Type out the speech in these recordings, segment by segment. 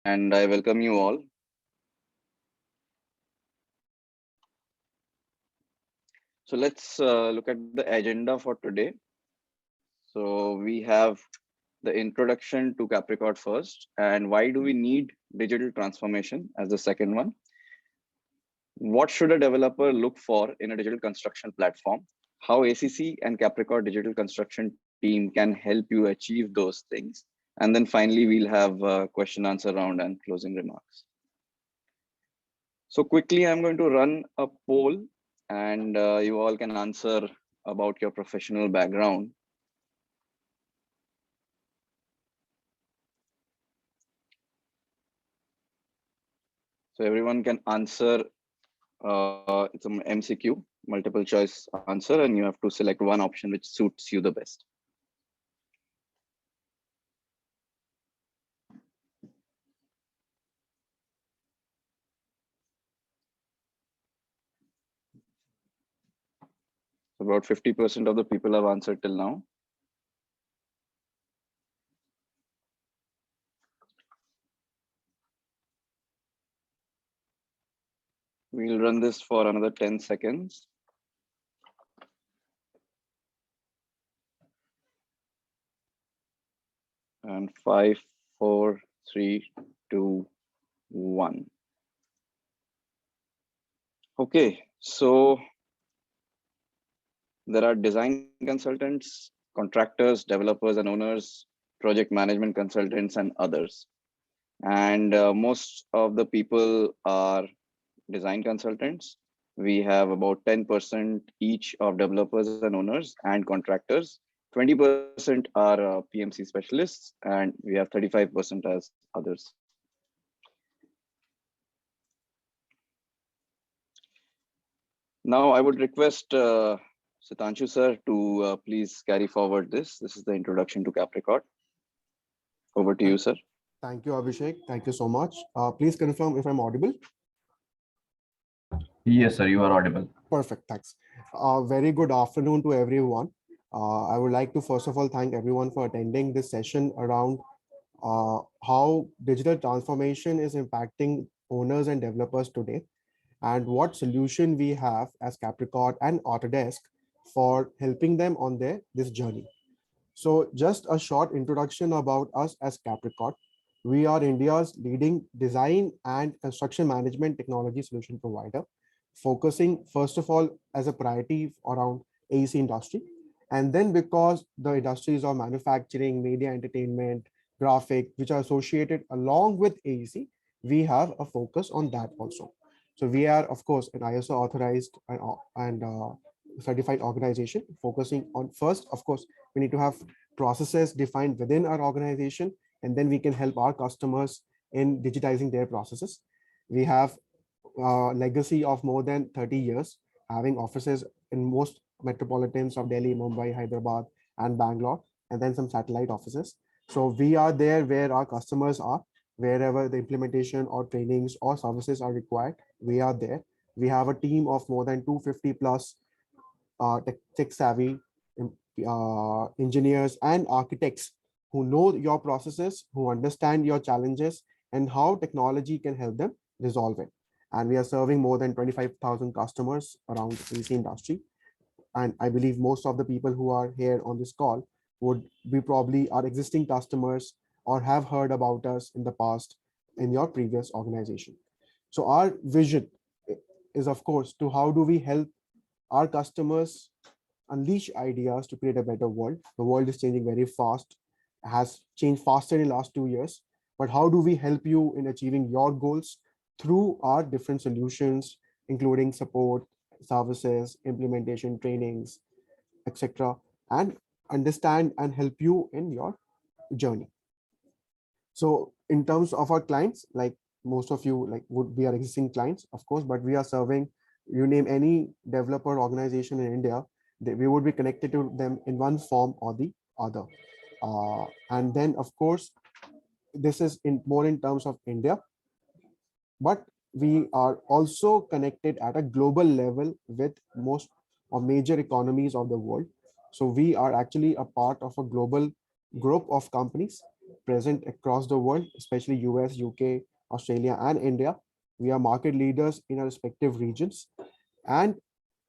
and I welcome you all. So let's look at the agenda for today. So we have the introduction to Capricot first, and why do we need digital transformation as the second one. What should a developer look for in a digital construction platform? How ACC and Capricot digital construction team can help you achieve those things. And then finally, we'll have a question answer round and closing remarks. So quickly, I'm going to run a poll and you all can answer about your professional background. So everyone can answer, it's an MCQ, multiple choice answer, and you have to select one option which suits you the best. About 50% of the people have answered till now. We'll run this for another 10 seconds. And 5, 4, 3, 2, 1. Okay, so there are design consultants, contractors, developers and owners, project management consultants, and others. And most of the people are design consultants. We have about 10% each of developers and owners and contractors. 20% are PMC specialists, and we have 35% as others. Now I would request Sitanshu sir to please carry forward this. This is the introduction to Capricot. Over to you, sir. Thank you, Abhishek. Thank you so much. Please confirm if I'm audible. Yes, sir, you are audible. Perfect, thanks. Very good afternoon to everyone. I would like to first of all thank everyone for attending this session around how digital transformation is impacting owners and developers today, and what solution we have as Capricot and Autodesk for helping them on this journey. So just a short introduction about us as Capricot. We are India's leading design and construction management technology solution provider, focusing first of all as a priority around AEC industry. And then because the industries of manufacturing, media, entertainment, graphic, which are associated along with AEC, we have a focus on that also. So we are, of course, an ISO authorized and certified organization, focusing on first, of course, we need to have processes defined within our organization, and then we can help our customers in digitizing their processes. We have a legacy of more than 30 years, having offices in most metropolitans of Delhi, Mumbai, Hyderabad, and Bangalore, and then some satellite offices. So we are there where our customers are, wherever the implementation or trainings or services are required, we are there. We have a team of more than 250 plus tech savvy engineers and architects who know your processes, who understand your challenges and how technology can help them resolve it. And we are serving more than 25,000 customers around the AEC industry. And I believe most of the people who are here on this call would be probably our existing customers or have heard about us in the past in your previous organization. So our vision is, of course, to how do we help our customers unleash ideas to create a better world. The world is changing very fast, has changed faster in the last 2 years. But how do we help you in achieving your goals through our different solutions, including support, services, implementation, trainings, etc., and understand and help you in your journey. So in terms of our clients, like most of you would be our existing clients, of course, but we are serving, you name any developer organization in India, we would be connected to them in one form or the other. And then, of course, this is more in terms of India, but we are also connected at a global level with most or major economies of the world. So we are actually a part of a global group of companies present across the world, especially US, UK, Australia, and India. We are market leaders in our respective regions. And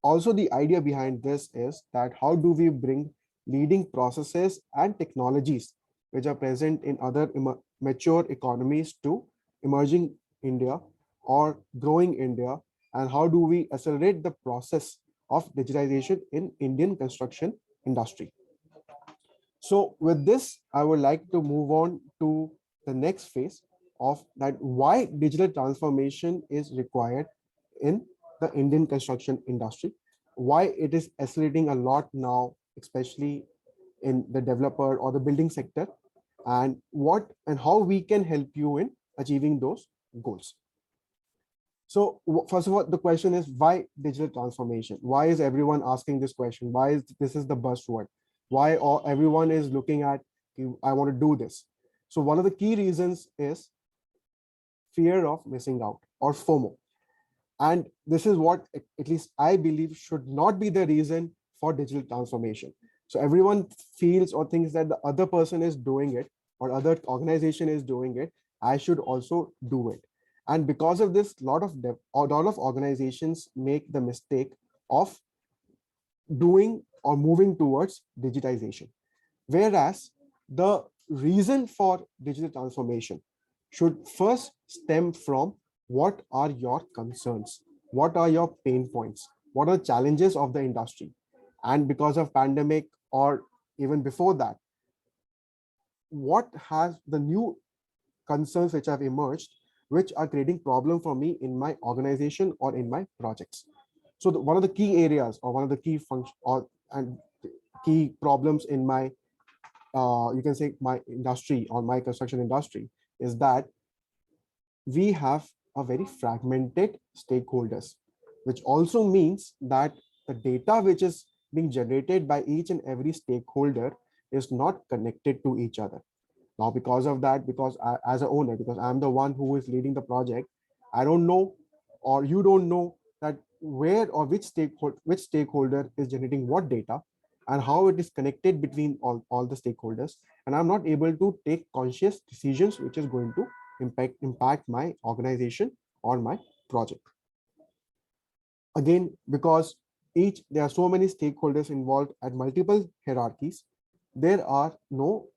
also the idea behind this is that how do we bring leading processes and technologies which are present in other mature economies to emerging India or growing India, and how do we accelerate the process of digitization in Indian construction industry. So with this, I would like to move on to the next phase of that why digital transformation is required in the Indian construction industry, why it is accelerating a lot now, especially in the developer or the building sector, and what and how we can help you in achieving those goals. So first of all, the question is why digital transformation? Why is everyone asking this question? Why is this is the buzzword? Why everyone is looking at, I want to do this? So one of the key reasons is fear of missing out, or FOMO. And this is what, at least I believe, should not be the reason for digital transformation. So everyone feels or thinks that the other person is doing it or other organization is doing it, I should also do it. And because of this, a lot of organizations make the mistake of doing or moving towards digitization. Whereas the reason for digital transformation should first stem from what are your concerns, what are your pain points, what are the challenges of the industry. And because of pandemic or even before that, what has the new concerns which have emerged, which are creating problem for me in my organization or in my projects. So one of the key areas or one of the key functions and key problems in my you can say my industry or my construction industry is that we have a very fragmented stakeholders, which also means that the data which is being generated by each and every stakeholder is not connected to each other. Now, because of that, because as an owner, because I'm the one who is leading the project, I don't know, or you don't know that where or which stakeholder is generating what data and how it is connected between all the stakeholders. And I'm not able to take conscious decisions, which is going to impact my organization or my project. Again, because there are so many stakeholders involved at multiple hierarchies, there are no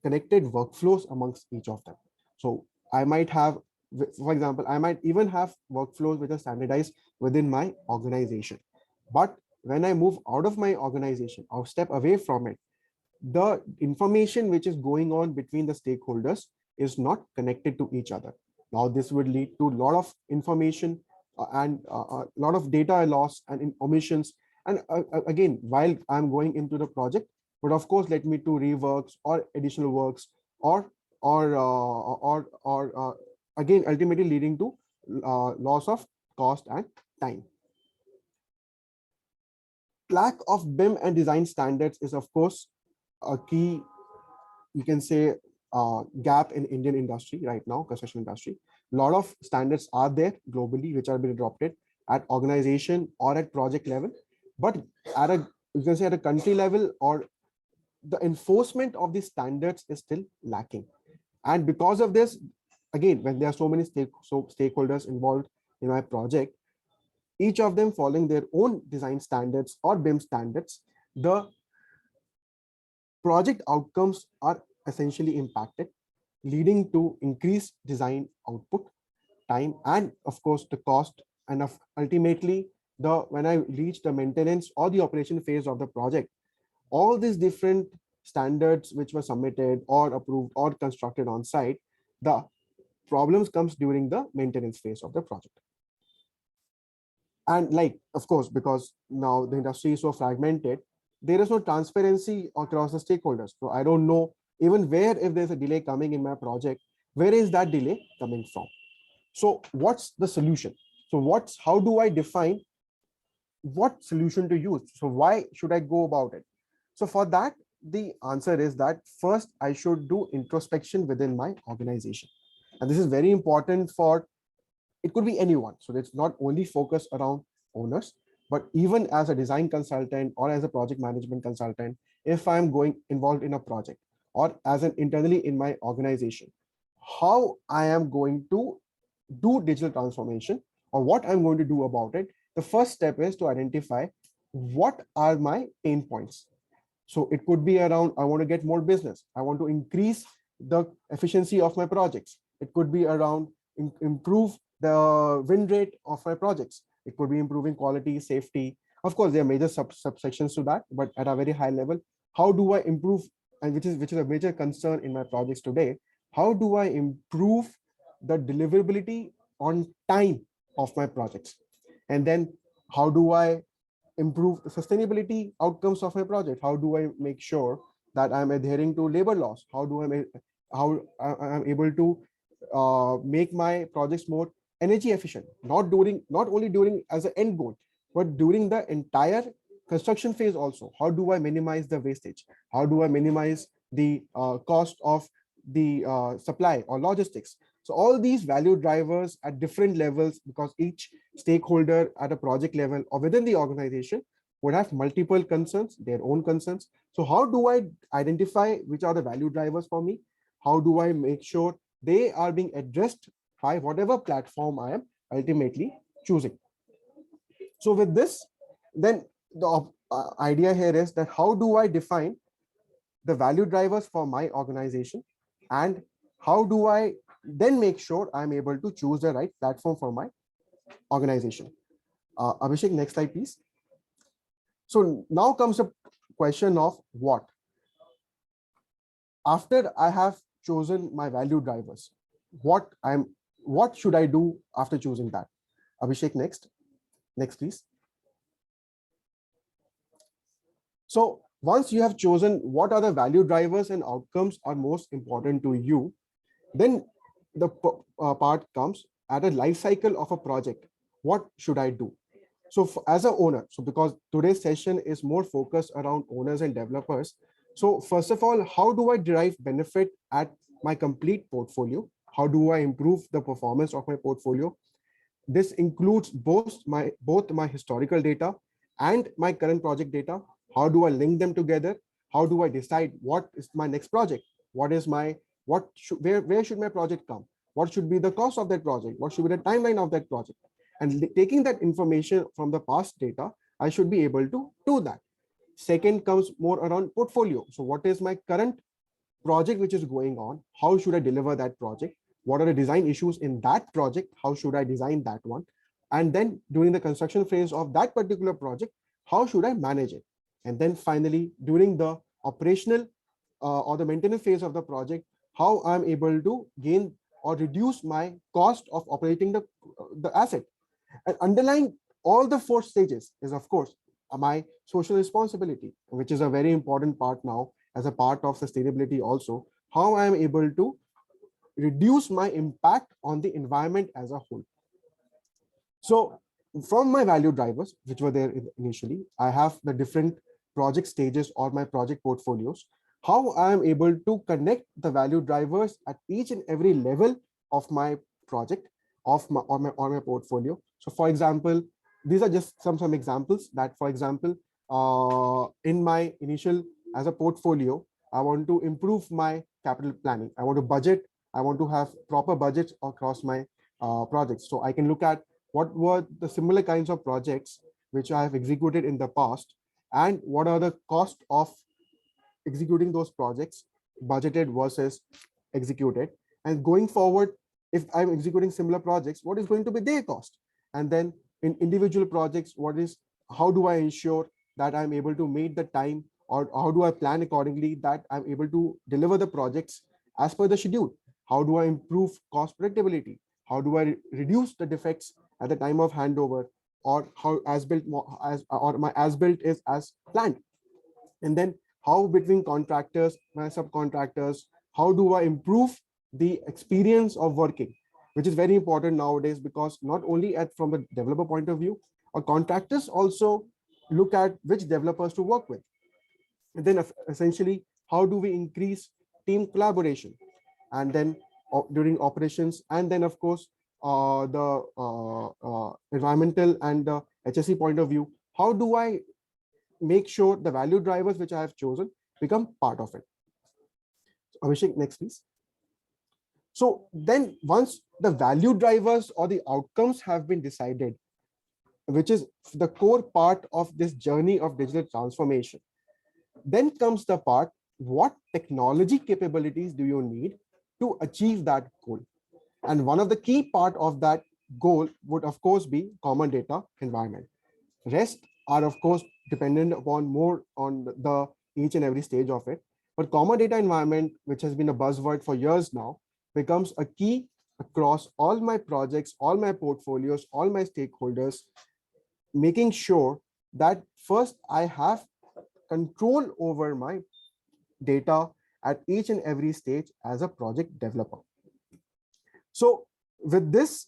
connected workflows amongst each of them. So I might have, for example, I might even have workflows which are standardized within my organization. But when I move out of my organization or step away from it, the information which is going on between the stakeholders is not connected to each other. Now, this would lead to a lot of information and a lot of data loss and omissions. And again, while I'm going into the project, but of course, let me do reworks or additional works or again, ultimately leading to loss of cost and time. Lack of BIM and design standards is, of course, a key, you can say, gap in Indian industry right now, construction industry. A lot of standards are there globally, which are being adopted at organization or at project level, but at a, you can say, at a country level, or the enforcement of these standards is still lacking. And because of this, again, when there are so many stakeholders involved in my project, each of them following their own design standards or BIM standards, the project outcomes are essentially impacted, leading to increased design output, time, and of course the cost, and ultimately when I reach the maintenance or the operation phase of the project, all these different standards which were submitted or approved or constructed on site, the problems comes during the maintenance phase of the project. And of course, because now the industry is so fragmented, there is no transparency across the stakeholders. So I don't know even where, if there's a delay coming in my project, where is that delay coming from? So what's the solution? So how do I define what solution to use? So why should I go about it? So for that, the answer is that first I should do introspection within my organization. And this is very important for, it could be anyone. So it's not only focused around owners, but even as a design consultant or as a project management consultant, if I'm involved in a project, or as an internally in my organization, how I am going to do digital transformation or what I'm going to do about it. The first step is to identify what are my pain points. So it could be around, I want to get more business. I want to increase the efficiency of my projects. It could be around improve the win rate of my projects. It could be improving quality, safety. Of course, there are major subsections to that, but at a very high level, how do I improve, and which is a major concern in my projects today, how do I improve the deliverability on time of my projects? And then how do I improve the sustainability outcomes of my project? How do I make sure that I'm adhering to labor laws? How do I make, how I'm able to make my projects more energy efficient, not only during as an end goal, but during the entire construction phase also? How do I minimize the wastage? How do I minimize the cost of the supply or logistics? So all these value drivers at different levels, because each stakeholder at a project level or within the organization would have multiple concerns, their own concerns. So how do I identify which are the value drivers for me? How do I make sure they are being addressed by whatever platform I am ultimately choosing? So with this, then the idea here is that how do I define the value drivers for my organization, and how do I then make sure I'm able to choose the right platform for my organization? Abhishek, next slide, please. So now comes the question of what. After I have chosen my value drivers, what should I do after choosing that? Abhishek, next, please. So once you have chosen what are the value drivers and outcomes are most important to you, then the part comes at a life cycle of a project. What should I do? So as an owner, so because today's session is more focused around owners and developers. So first of all, how do I derive benefit at my complete portfolio? How do I improve the performance of my portfolio? This includes both my historical data and my current project data. How do I link them together? How do I decide what is my next project? Where should my project come? What should be the cost of that project? What should be the timeline of that project? And taking that information from the past data, I should be able to do that. Second comes more around portfolio. So what is my current project which is going on? How should I deliver that project? What are the design issues in that project? How should I design that one? And then during the construction phase of that particular project, how should I manage it? And then finally, during the operational or the maintenance phase of the project, how I'm able to gain or reduce my cost of operating the asset. And underlying all the four stages is, of course, my social responsibility, which is a very important part now as a part of sustainability also, how I am able to reduce my impact on the environment as a whole. So from my value drivers, which were there initially, I have the different project stages or my project portfolios, how I am able to connect the value drivers at each and every level of my project, of my portfolio. So for example, these are just some examples that, for example, in my initial as a portfolio, I want to improve my capital planning. I want to budget. I want to have proper budgets across my projects. So I can look at what were the similar kinds of projects which I have executed in the past, and what are the cost of executing those projects, budgeted versus executed. And going forward, if I'm executing similar projects, what is going to be their cost? And then in individual projects, how do I ensure that I'm able to meet the time, or how do I plan accordingly that I'm able to deliver the projects as per the schedule? How do I improve cost predictability? How do I reduce the defects at the time of handover, or how my as built is as planned? And then how between contractors, my subcontractors, how do I improve the experience of working, which is very important nowadays, because not only from the developer point of view, or contractors also look at which developers to work with. And then essentially, how do we increase team collaboration? And then during operations, and then of course, the environmental and the HSE point of view, how do I make sure the value drivers which I have chosen become part of it? Abhishek, next please. So then once the value drivers or the outcomes have been decided, which is the core part of this journey of digital transformation, then comes the part, what technology capabilities do you need to achieve that goal? And one of the key part of that goal would of course be common data environment. Rest are of course dependent upon more on the each and every stage of it. But common data environment, which has been a buzzword for years now, becomes a key across all my projects, all my portfolios, all my stakeholders, making sure that first I have control over my data at each and every stage as a project developer. So with this,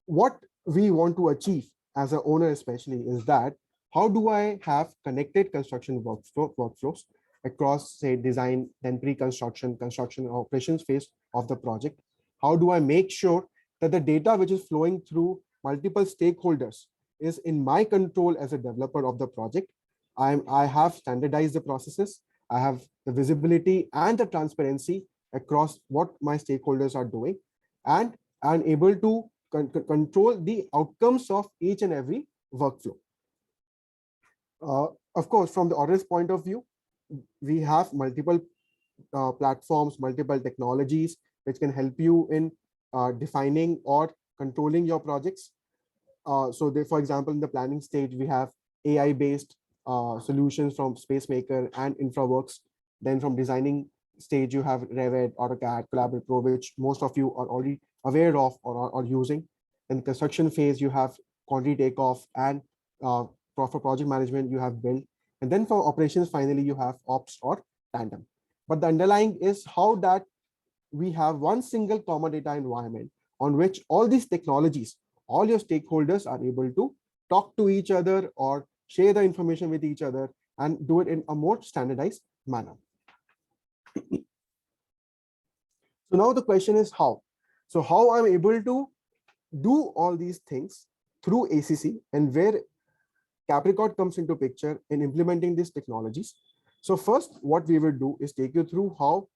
what we want to achieve as an owner especially is that how do I have connected construction workflows across, say, design, then pre-construction, construction, and operations phase of the project? How do I make sure that the data which is flowing through multiple stakeholders is in my control as a developer of the project? I have standardized the processes. I have the visibility and the transparency across what my stakeholders are doing, and I'm able to control the outcomes of each and every workflow. Of course, from the Autodesk point of view, we have multiple platforms, multiple technologies which can help you in defining or controlling your projects. So they, for example, in the planning stage, we have AI-based solutions from SpaceMaker and InfraWorks. Then from designing stage, you have Revit, AutoCAD, Collaborate Pro, which most of you are already aware of or are using. In construction phase, you have quantity takeoff, and for project management, you have build. And then for operations, finally, you have ops or tandem. But the underlying is how that we have one single common data environment on which all these technologies, all your stakeholders are able to talk to each other or share the information with each other and do it in a more standardized manner. So now the question is how? So how I'm able to do all these things through ACC, and where Capricot comes into picture in implementing these technologies. So first, what we will do is take you through how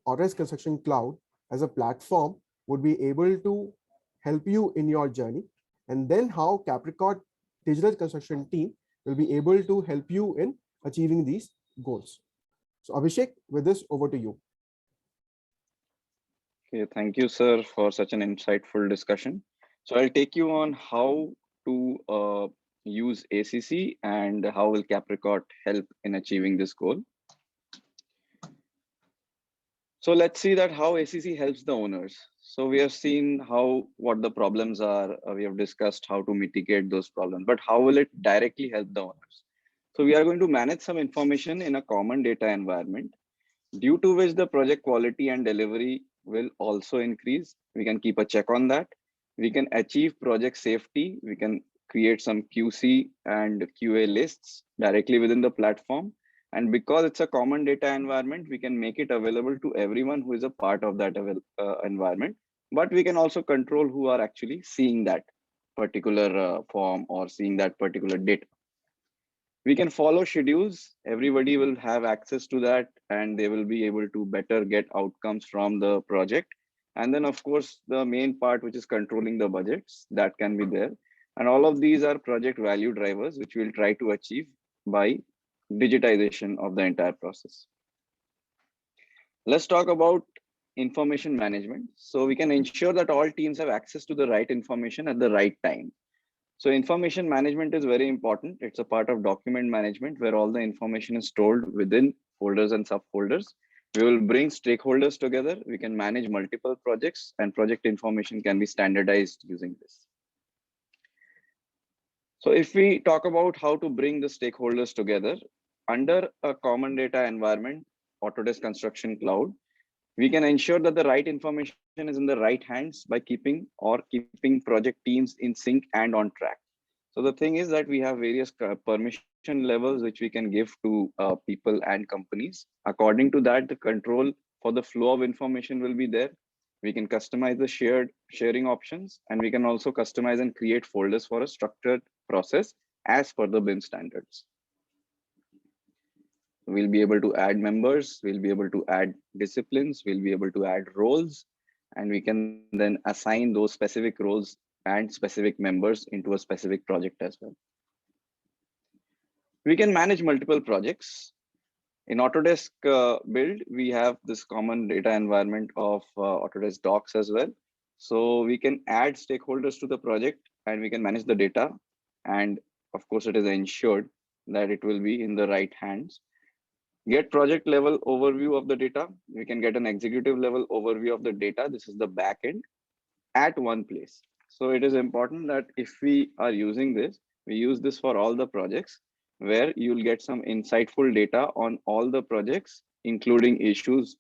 Autodesk Construction Cloud as a platform would be able to help you in your journey, and then how Capricot digital construction team will be able to help you in achieving these goals. So Abhishek, with this, over to you. Okay, thank you, sir, for such an insightful discussion. So I'll take you on how to use ACC and how will Capricot help in achieving this goal. So let's see that how ACC helps the owners. So we have seen what the problems are. We have discussed how to mitigate those problems, but how will it directly help the owners? So we are going to manage some information in a common data environment, due to which the project quality and delivery will also increase. We can keep a check on that. We can achieve project safety. We can create some QC and QA lists directly within the platform. And because it's a common data environment, we can make it available to everyone who is a part of that environment. But we can also control who are actually seeing that particular form or seeing that particular data. We can follow schedules. Everybody will have access to that, and they will be able to better get outcomes from the project. And then, of course, the main part, which is controlling the budgets, that can be there. And all of these are project value drivers, which we'll try to achieve by digitization of the entire process. Let's talk about information management. So we can ensure that all teams have access to the right information at the right time. So information management is very important. It's a part of document management where all the information is stored within folders and subfolders. We will bring stakeholders together. We can manage multiple projects, and project information can be standardized using this. So if we talk about how to bring the stakeholders together under a common data environment, Autodesk Construction Cloud, we can ensure that the right information is in the right hands by keeping project teams in sync and on track. So the thing is that we have various permission levels which we can give to people and companies. According to that, the control for the flow of information will be there. We can customize the sharing options, and we can also customize and create folders for a structured process as per the BIM standards. we'll be able to add members, we'll be able to add disciplines, we'll be able to add roles, and we can then assign those specific roles and specific members into a specific project as well. We can manage multiple projects. In Autodesk build, we have this common data environment of Autodesk docs as well. So we can add stakeholders to the project and we can manage the data. And of course, it is ensured that it will be in the right hands. Get project level overview of the data. We can get an executive level overview of the data. This is the backend at one place. So it is important that if we are using this, we use this for all the projects where you'll get some insightful data on all the projects, including issues,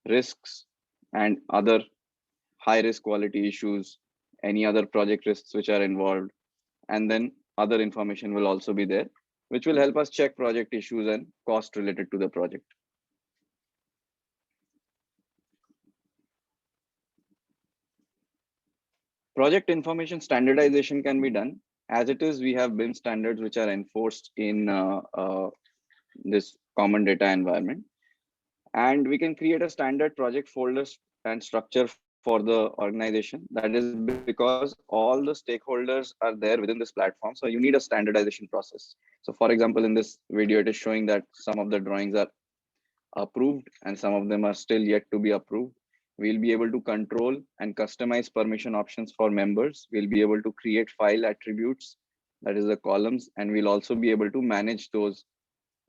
risks, and other high risk quality issues, any other project risks which are involved. And then other information will also be there, which will help us check project issues and cost related to the project. Project information standardization can be done. As it is, we have BIM standards which are enforced in this common data environment. And we can create a standard project folders and structure for the organization. That is because all the stakeholders are there within this platform. So you need a standardization process. So for example, in this video, it is showing that some of the drawings are approved and some of them are still yet to be approved. We'll be able to control and customize permission options for members. We'll be able to create file attributes, that is the columns, and we'll also be able to manage those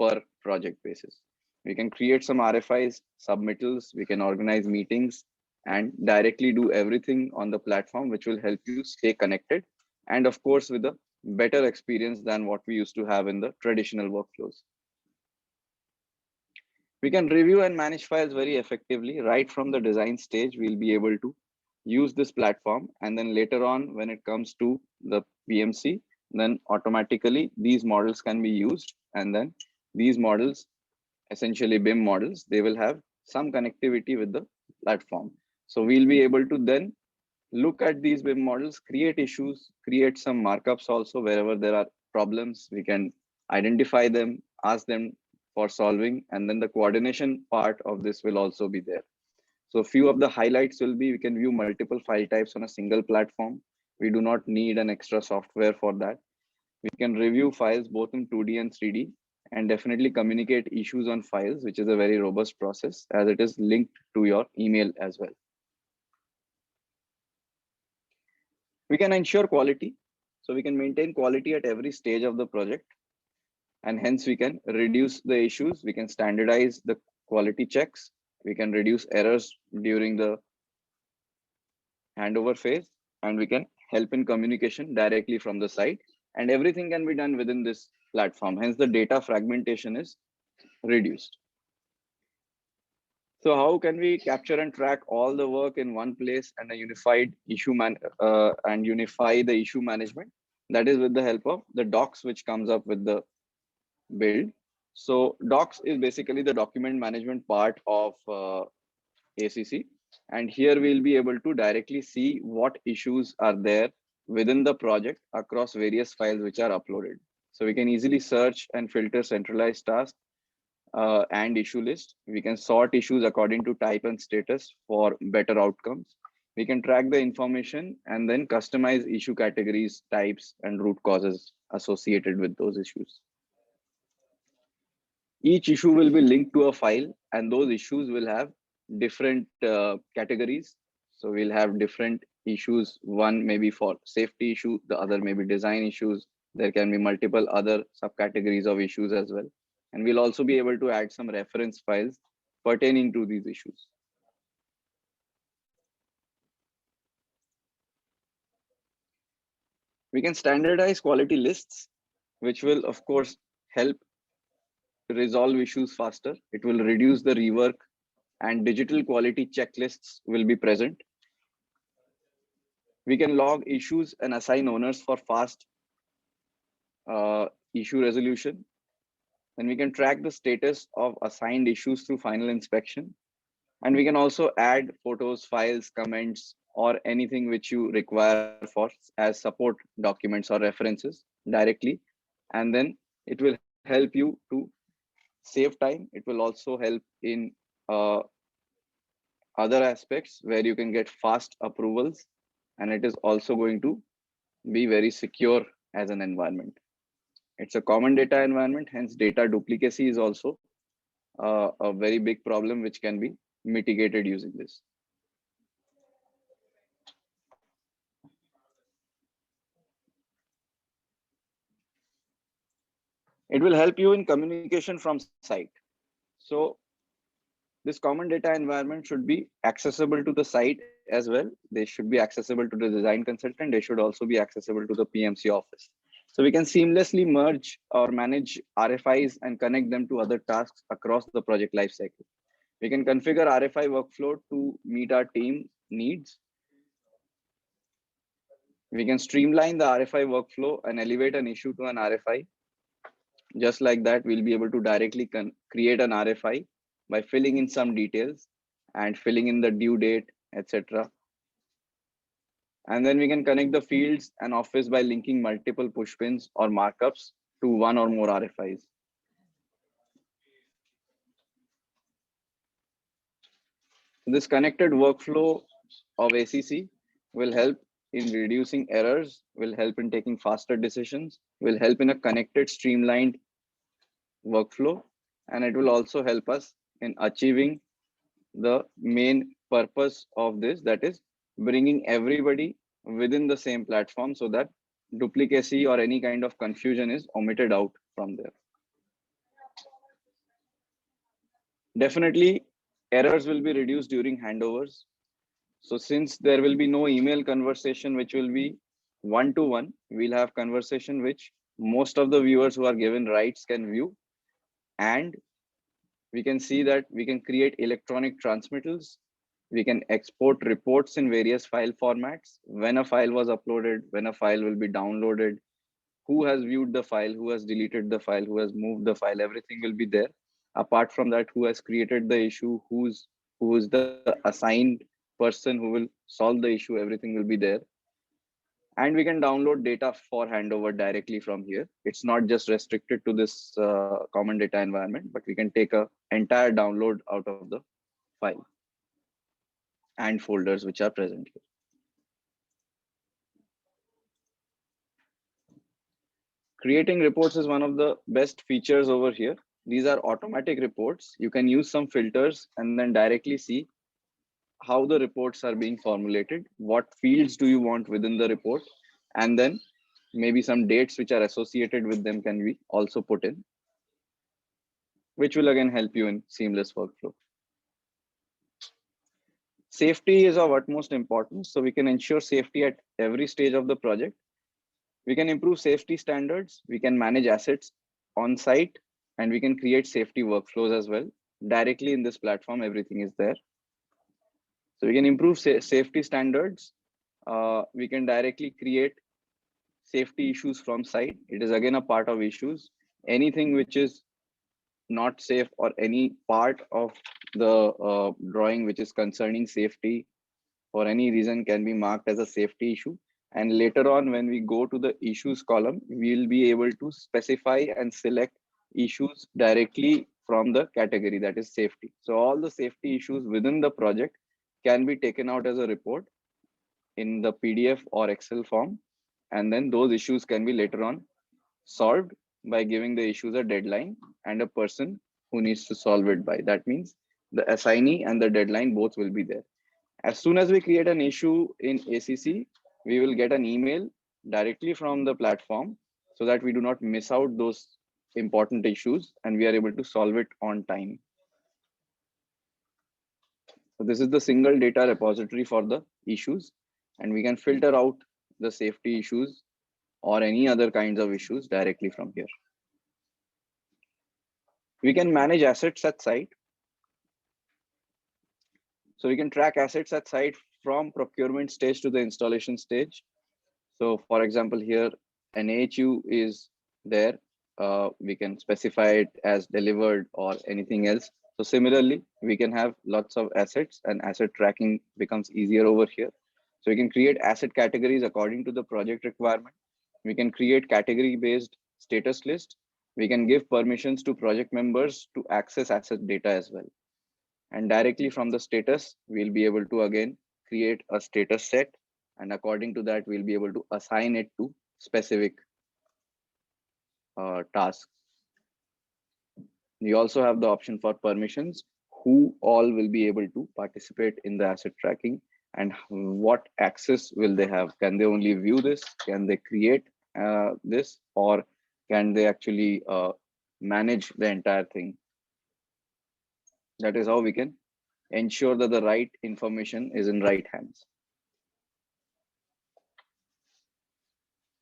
per project basis. We can create some RFIs, submittals, we can organize meetings and directly do everything on the platform, which will help you stay connected. And of course, with a better experience than what we used to have in the traditional workflows. We can review and manage files very effectively. Right from the design stage, we'll be able to use this platform. And then later on, when it comes to the PMC, then automatically these models can be used. And then these models, essentially BIM models, they will have some connectivity with the platform. So we'll be able to then look at these BIM models, create issues, create some markups also wherever there are problems. We can identify them, ask them for solving, and then the coordination part of this will also be there. So a few of the highlights will be, we can view multiple file types on a single platform. We do not need an extra software for that. We can review files both in 2D and 3D and definitely communicate issues on files, which is a very robust process as it is linked to your email as well. We can ensure quality. So we can maintain quality at every stage of the project. And hence we can reduce the issues. We can standardize the quality checks. We can reduce errors during the handover phase, and we can help in communication directly from the site. And everything can be done within this platform. Hence the data fragmentation is reduced. So how can we capture and track all the work in one place and a unified and unify the issue management? That is with the help of the docs, which comes up with the build. So docs is basically the document management part of ACC. And here we'll be able to directly see what issues are there within the project across various files which are uploaded. So we can easily search and filter centralized tasks and issue list. We can sort issues according to type and status for better outcomes. We can track the information and then customize issue categories, types, and root causes associated with those issues. Each issue will be linked to a file, and those issues will have different categories. So we'll have different issues. One may be for safety issue, the other may be design issues. There can be multiple other subcategories of issues as well. And we'll also be able to add some reference files pertaining to these issues. We can standardize quality lists, which will of course help resolve issues faster. It will reduce the rework, and digital quality checklists will be present. We can log issues and assign owners for fast issue resolution. Then we can track the status of assigned issues through final inspection. And we can also add photos, files, comments, or anything which you require for as support documents or references directly. And then it will help you to save time. It will also help in uh, other aspects where you can get fast approvals, and it is also going to be very secure as an environment. It's a common data environment, hence data duplicacy is also a very big problem which can be mitigated using this. It will help you in communication from site. So this common data environment should be accessible to the site as well. They should be accessible to the design consultant. They should also be accessible to the PMC office. So we can seamlessly merge or manage RFIs and connect them to other tasks across the project lifecycle. We can configure RFI workflow to meet our team needs. We can streamline the RFI workflow and elevate an issue to an RFI. Just like that, we'll be able to directly create an RFI by filling in some details and filling in the due date, etc. And then we can connect the fields and office by linking multiple push pins or markups to one or more RFIs. This connected workflow of ACC will help in reducing errors, will help in taking faster decisions, will help in a connected, streamlined workflow, and it will also help us in achieving the main purpose of this, that is bringing everybody within the same platform so that duplicacy or any kind of confusion is omitted out from there. Definitely, errors will be reduced during handovers. So since there will be no email conversation, which will be one-to-one, we'll have conversation which most of the viewers who are given rights can view. And we can see that we can create electronic transmittals. We can export reports in various file formats. When a file was uploaded, when a file will be downloaded, who has viewed the file, who has deleted the file, who has moved the file, everything will be there. Apart from that, who has created the issue, who is the assigned person who will solve the issue, everything will be there. And we can download data for handover directly from here. It's not just restricted to this common data environment, but we can take a entire download out of the file and folders which are present here. Creating reports is one of the best features over here. These are automatic reports. You can use some filters and then directly see how the reports are being formulated, what fields do you want within the report, and then maybe some dates which are associated with them can be also put in, which will again help you in seamless workflow. Safety is of utmost importance, so we can ensure safety at every stage of the project. We can improve safety standards, we can manage assets on site, and we can create safety workflows as well. Directly in this platform, everything is there. So we can improve safety standards. We can directly create safety issues from site. It is again a part of issues. Anything which is not safe or any part of the drawing which is concerning safety for any reason can be marked as a safety issue. And later on, when we go to the issues column, we'll be able to specify and select issues directly from the category, that is safety. So all the safety issues within the project can be taken out as a report in the PDF or Excel form. And then those issues can be later on solved by giving the issues a deadline and a person who needs to solve it by. That means the assignee and the deadline both will be there. As soon as we create an issue in ACC, we will get an email directly from the platform so that we do not miss out those important issues and we are able to solve it on time. So this is the single data repository for the issues, and we can filter out the safety issues or any other kinds of issues directly from here. We can manage assets at site. So we can track assets at site from procurement stage to the installation stage. So for example, here an AHU is there. We can specify it as delivered or anything else. So similarly, we can have lots of assets and asset tracking becomes easier over here. So we can create asset categories according to the project requirement. We can create category based status list. We can give permissions to project members to access asset data as well. And directly from the status, we'll be able to again create a status set. And according to that, we'll be able to assign it to specific tasks. We also have the option for permissions, who all will be able to participate in the asset tracking and what access will they have. Can they only view this? Can they create this? Or can they actually manage the entire thing? That is how we can ensure that the right information is in right hands.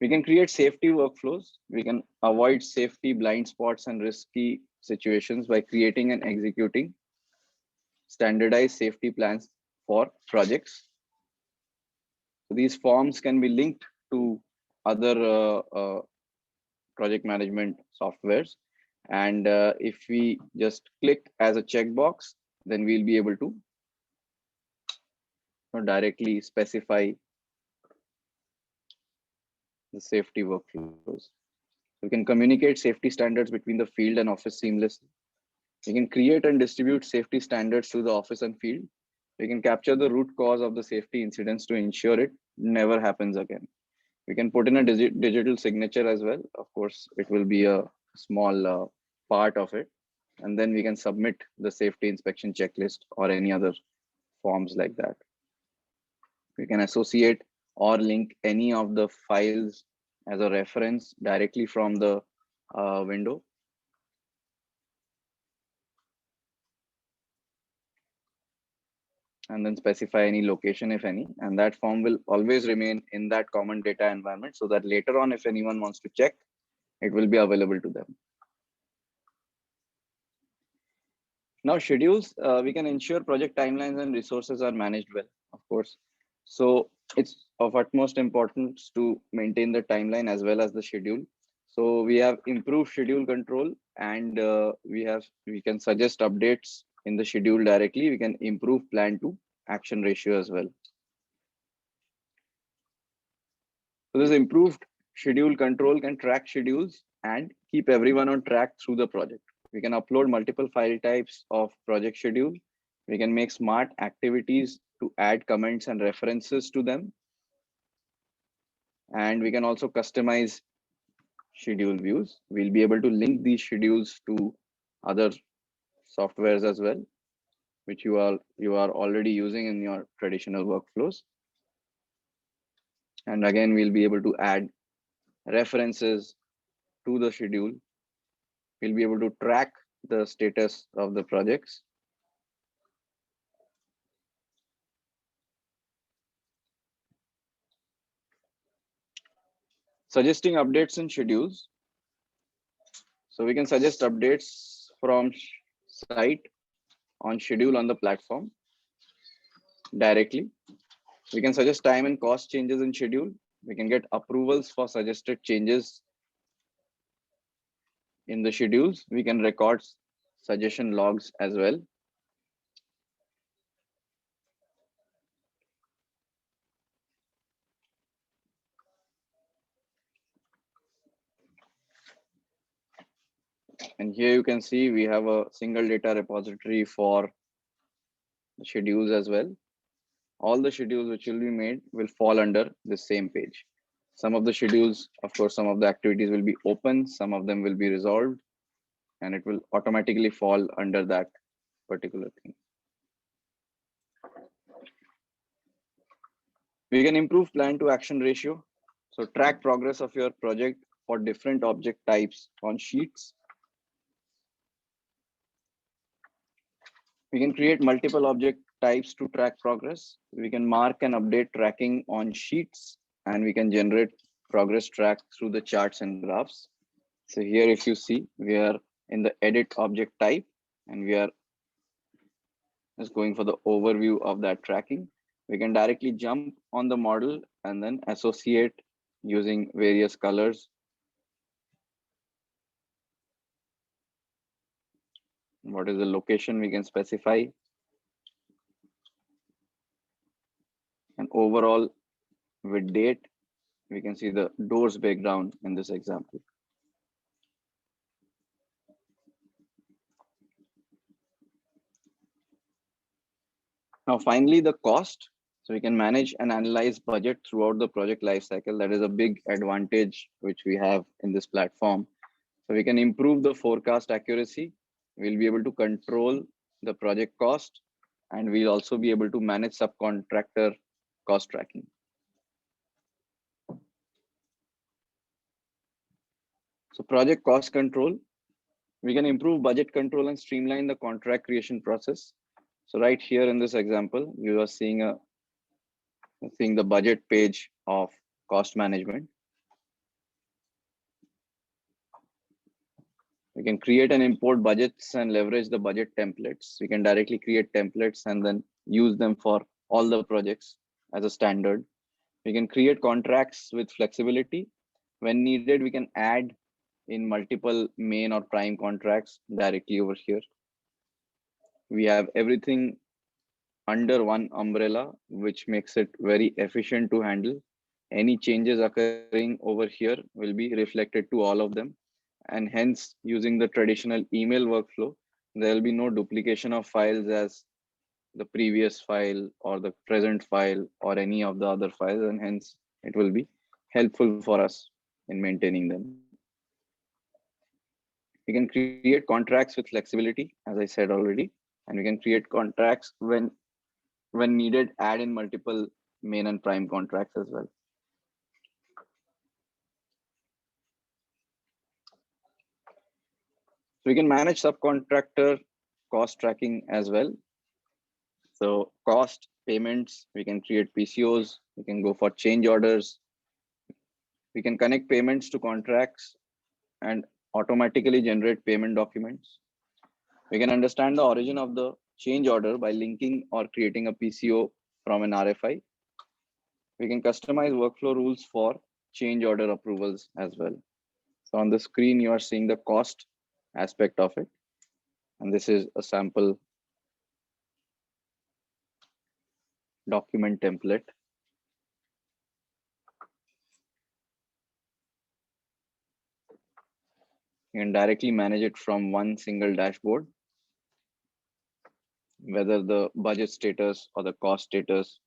We can create safety workflows. We can avoid safety blind spots and risky situations by creating and executing standardized safety plans for projects. So these forms can be linked to other project management softwares. And if we just click as a checkbox, then we'll be able to directly specify the safety workflows. We can communicate safety standards between the field and office seamlessly. We can create and distribute safety standards to the office and field. We can capture the root cause of the safety incidents to ensure it never happens again. We can put in a digital signature as well. Of course, it will be a small part of it. And then we can submit the safety inspection checklist or any other forms like that. We can associate or link any of the files as a reference directly from the window. And then specify any location, if any, and that form will always remain in that common data environment so that later on, if anyone wants to check, it will be available to them. Now schedules, we can ensure project timelines and resources are managed well, of course. So it's of utmost importance to maintain the timeline as well as the schedule. So we have improved schedule control, and we can suggest updates in the schedule directly. We can improve plan to action ratio as well. So this improved schedule control can track schedules and keep everyone on track through the project. We can upload multiple file types of project schedule. We can make smart activities to add comments and references to them. And we can also customize schedule views. We'll be able to link these schedules to other softwares as well, which you are already using in your traditional workflows. And again, we'll be able to add references to the schedule. We'll be able to track the status of the projects. Suggesting updates and schedules. So we can suggest updates from site on schedule on the platform directly. We can suggest time and cost changes in schedule. We can get approvals for suggested changes in the schedules. We can record suggestion logs as well. And here you can see we have a single data repository for the schedules as well. All the schedules which will be made will fall under the same page. Some of the schedules, of course, some of the activities will be open, some of them will be resolved, and it will automatically fall under that particular thing. We can improve plan to action ratio. So track progress of your project for different object types on sheets. We can create multiple object types to track progress. We can mark and update tracking on sheets, and we can generate progress track through the charts and graphs. So here, if you see, we are in the edit object type, and we are just going for the overview of that tracking. We can directly jump on the model and then associate using various colors. What is the location we can specify? And overall with date, we can see the doors background in this example. Now, finally, the cost. So we can manage and analyze budget throughout the project lifecycle. That is a big advantage which we have in this platform. So we can improve the forecast accuracy. We'll be able to control the project cost, and we'll also be able to manage subcontractor cost tracking. So project cost control, we can improve budget control and streamline the contract creation process. So right here in this example, you are seeing the budget page of cost management. We can create and import budgets and leverage the budget templates. We can directly create templates and then use them for all the projects as a standard. We can create contracts with flexibility. When needed, we can add in multiple main or prime contracts directly over here. We have everything under one umbrella, which makes it very efficient to handle. Any changes occurring over here will be reflected to all of them. And hence, using the traditional email workflow, there will be no duplication of files as the previous file or the present file or any of the other files, and hence it will be helpful for us in maintaining them. We can create contracts with flexibility, as I said already, and we can create contracts when needed, add in multiple main and prime contracts as well. So we can manage subcontractor cost tracking as well. So cost payments, we can create PCOs, we can go for change orders. We can connect payments to contracts and automatically generate payment documents. We can understand the origin of the change order by linking or creating a PCO from an RFI. We can customize workflow rules for change order approvals as well. So on the screen, you are seeing the cost aspect of it. And this is a sample document template. You can directly manage it from one single dashboard, whether the budget status or the cost status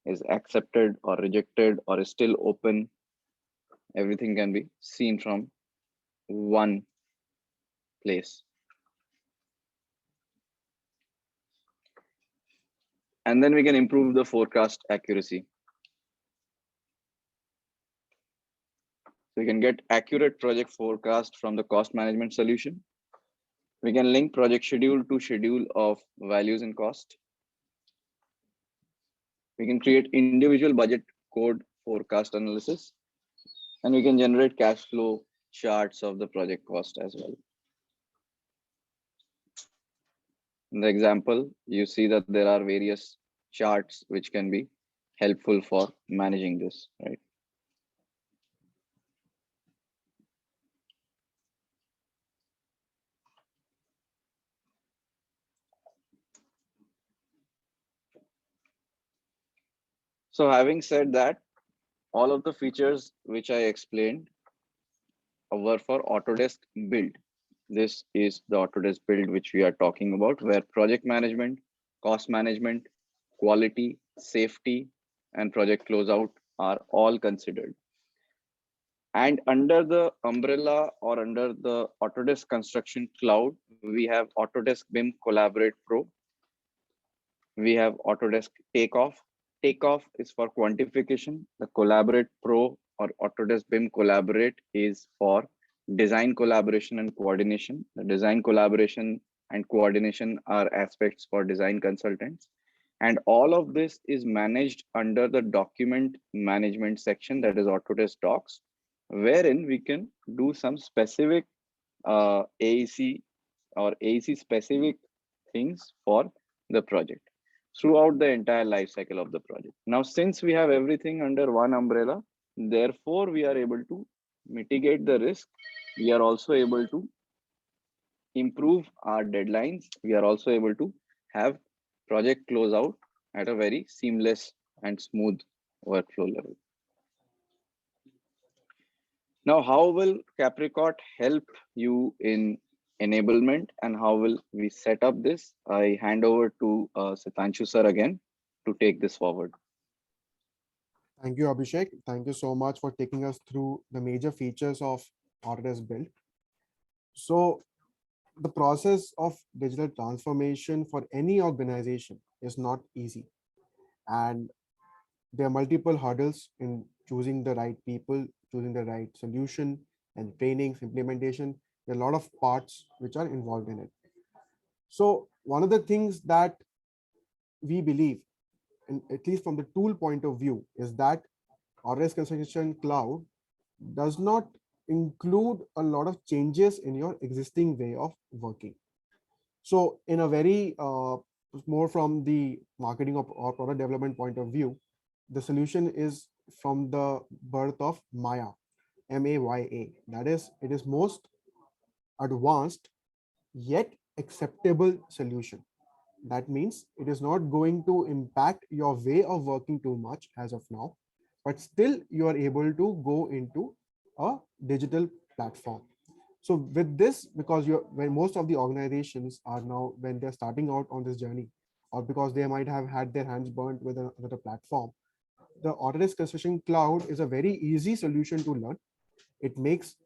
is accepted or rejected or is still open. Everything can be seen from one place. And then we can improve the forecast accuracy. So we can get accurate project forecast from the cost management solution. We can link project schedule to schedule of values and cost. We can create individual budget code forecast analysis, and we can generate cash flow charts of the project cost as well. In the example, you see that there are various charts which can be helpful for managing this, right? So having said that, all of the features which I explained were for Autodesk Build. This is the Autodesk Build which we are talking about, where project management, cost management, quality, safety, and project closeout are all considered. And under the umbrella or under the Autodesk Construction Cloud, we have Autodesk BIM Collaborate Pro. We have Autodesk Takeoff. Takeoff is for quantification. The Collaborate Pro or Autodesk BIM Collaborate is for design collaboration and coordination. The design collaboration and coordination are aspects for design consultants. And all of this is managed under the document management section, that is Autodesk Docs, wherein we can do some specific AEC or AEC specific things for the project throughout the entire life cycle of the project. Now, since we have everything under one umbrella, therefore we are able to mitigate the risk. We are also able to improve our deadlines. We are also able to have project closeout at a very seamless and smooth workflow level. Now, how will Capricot help you in enablement and how will we set up this? I hand over to Sitanshu sir again. to take this forward. Thank you, Abhishek. Thank you so much for taking us through the major features of Autodesk Build. So the process of digital transformation for any organization is not easy. And there are multiple hurdles in choosing the right people, choosing the right solution, and trainings, implementation. There are a lot of parts which are involved in it. So one of the things that we believe, and at least from the tool point of view, is that Autodesk Construction Cloud does not include a lot of changes in your existing way of working. So in a very more from the marketing or product development point of view, the solution is from the birth of Maya, Maya. That is, it is most advanced yet acceptable solution. That means it is not going to impact your way of working too much as of now, but still you are able to go into a digital platform. So with this, because when most of the organizations are now, when they're starting out on this journey, or because they might have had their hands burnt with another platform, the Autodesk Construction Cloud is a very easy solution to learn. It makes,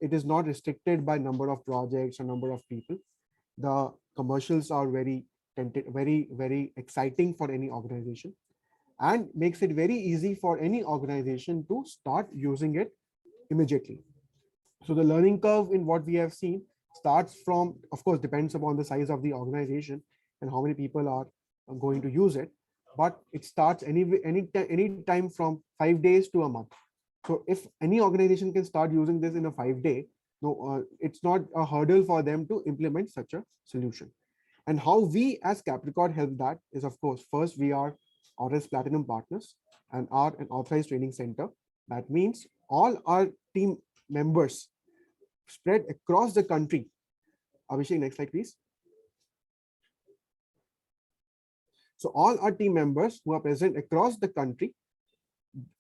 it is not restricted by number of projects or number of people. The commercials are very exciting for any organization, and makes it very easy for any organization to start using it immediately. So the learning curve in what we have seen starts from, of course, depends upon the size of the organization and how many people are going to use it, but it starts any time from 5 days to a month. So if any organization can start using this in a 5 day, no, it's not a hurdle for them to implement such a solution. And how we as Capricot help that is, of course, first we are Autodesk Platinum partners and are an authorized training center. That means all our team members spread across the country. Abhishek, next slide, please. So all our team members who are present across the country,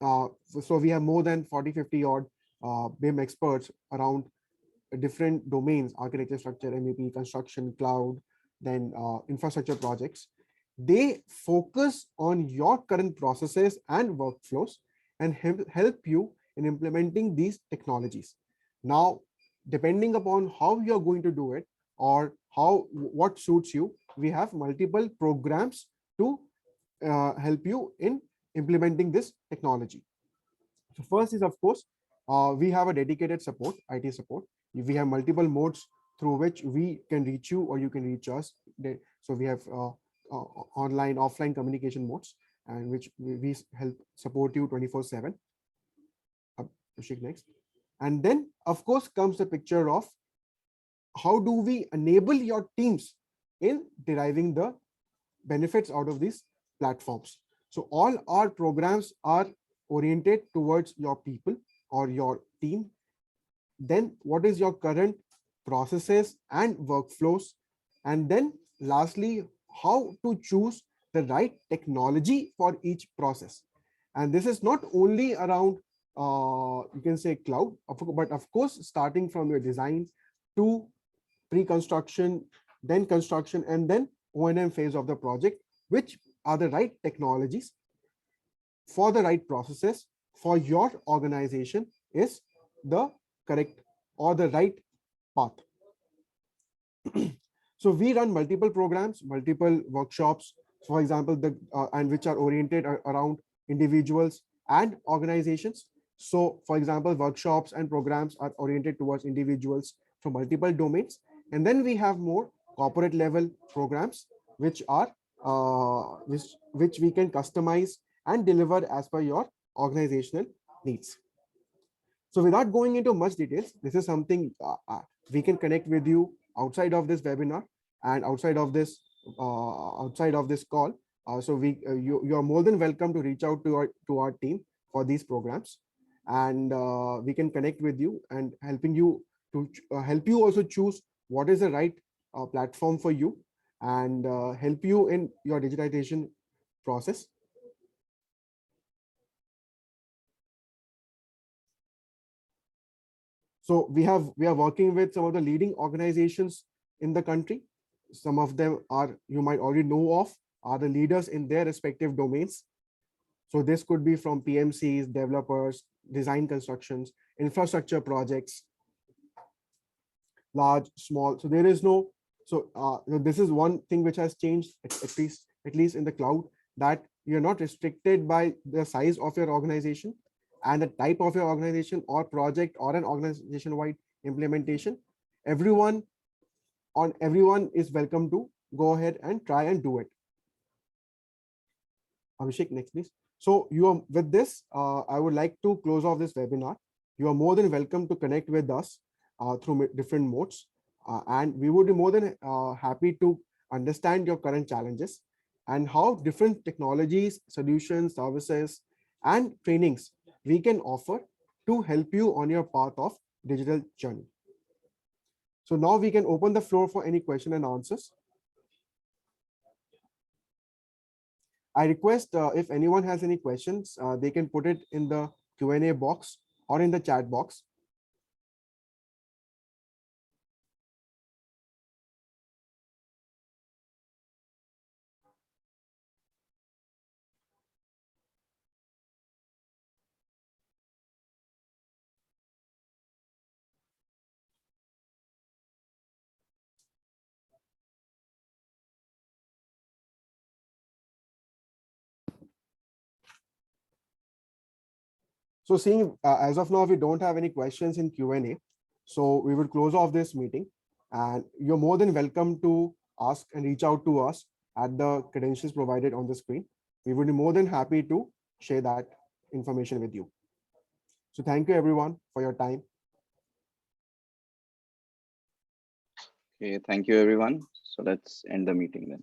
so we have more than 40-50 odd BIM experts around different domains: architecture, structure, MEP, construction, cloud, then infrastructure projects. They focus on your current processes and workflows and help you in implementing these technologies. Now, depending upon how you're going to do it or what suits you, we have multiple programs to help you in implementing this technology. So first is, of course, we have a dedicated support, IT support. We have multiple modes through which we can reach you or you can reach us. So we have online, offline communication modes, and which we help support you 24/7. Next. And then, of course, comes the picture of how do we enable your teams in deriving the benefits out of these platforms. So all our programs are oriented towards your people or your team. Then what is your current processes and workflows? And then lastly, how to choose the right technology for each process. And this is not only around, you can say cloud, but of course, starting from your design to pre-construction, then construction, and then O&M phase of the project, which are the right technologies for the right processes for your organization is the correct or the right path. So we run multiple programs, multiple workshops, for example, and which are oriented around individuals and organizations. So for example, workshops and programs are oriented towards individuals from multiple domains. And then we have more corporate level programs, which are which we can customize and deliver as per your organizational needs. So without going into much details, this is something we can connect with you outside of this webinar and outside of this call. So you are more than welcome to reach out to our team for these programs, and we can connect with you and helping you to help you also choose what is the right platform for you and help you in your digitization process. So we are working with some of the leading organizations in the country. Some of them are you might already know of, are the leaders in their respective domains. So this could be from PMCs, developers, design constructions, infrastructure projects, large, small. So there is no, so this is one thing which has changed at least in the cloud, that you're not restricted by the size of your organization and the type of your organization or project or an organization wide implementation. Everyone is welcome to go ahead and try and do it. Abhishek, next please. So you are with this, I would like to close off this webinar. You are more than welcome to connect with us through different modes, and we would be more than happy to understand your current challenges and how different technologies, solutions, services, and trainings we can offer to help you on your path of digital journey. So now we can open the floor for any question and answers. I request if anyone has any questions, they can put it in the Q&A box or in the chat box. So seeing as of now, we don't have any questions in Q&A. So we will close off this meeting, and you're more than welcome to ask and reach out to us at the credentials provided on the screen. We would be more than happy to share that information with you. So thank you everyone for your time. Okay, thank you everyone. So let's end the meeting then.